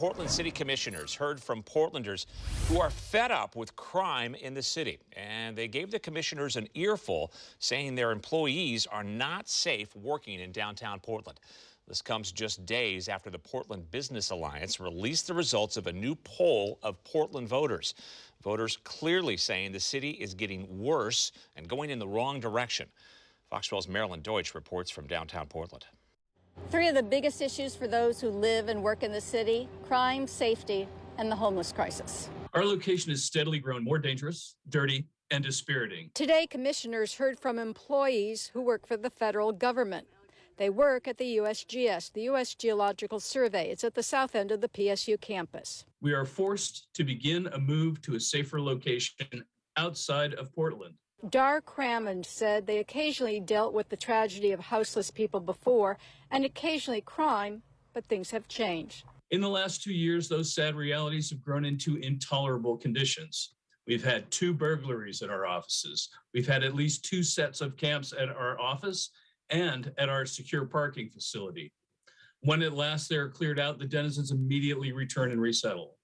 Portland City Commissioners heard from Portlanders who are fed up with crime in the city, and they gave the commissioners an earful, saying their employees are not safe working in downtown Portland. This comes just days after the Portland Business Alliance released the results of a new poll of Portland voters. Voters clearly saying the city is getting worse and going in the wrong direction. Fox 12's Marilyn Deutsch reports from downtown Portland. Three of the biggest issues for those who live and work in the city: crime, safety, and the homeless crisis. Our location has steadily grown more dangerous, dirty, and dispiriting. Today, commissioners heard from employees who work for the federal government. They work at the USGS, the U.S. Geological Survey. It's at the south end of the PSU campus. We are forced to begin a move to a safer location outside of Portland. Dar Crammond said they occasionally dealt with the tragedy of houseless people before and occasionally crime, but things have changed. In the last 2 years, those sad realities have grown into intolerable conditions. We've had 2 burglaries at our offices. We've had at least 2 sets of camps at our office and at our secure parking facility. When at last they are cleared out, the denizens immediately return and resettle.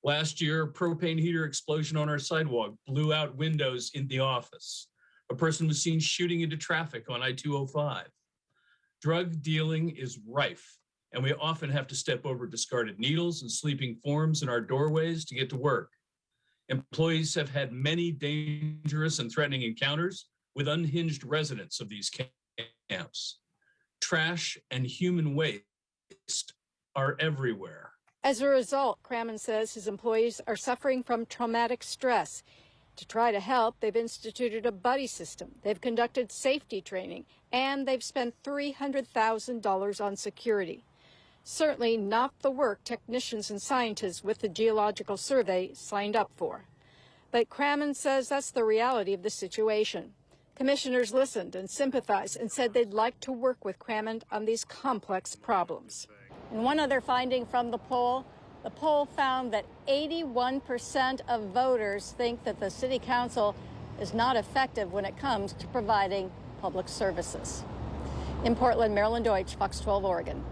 Last year, a propane heater explosion on our sidewalk blew out windows in the office. A person was seen shooting into traffic on I-205. Drug dealing is rife, and we often have to step over discarded needles and sleeping forms in our doorways to get to work. Employees have had many dangerous and threatening encounters with unhinged residents of these camps. Trash and human waste are everywhere. As a result, Crammond says his employees are suffering from traumatic stress. To try to help, they've instituted a buddy system. They've conducted safety training, and they've spent $300,000 on security. Certainly not the work technicians and scientists with the Geological Survey signed up for. But Crammond says that's the reality of the situation. Commissioners listened and sympathized and said they'd like to work with Crammond on these complex problems. And one other finding from the poll found that 81% of voters think that the city council is not effective when it comes to providing public services. In Portland, Marilyn Deutsch, Fox 12 Oregon.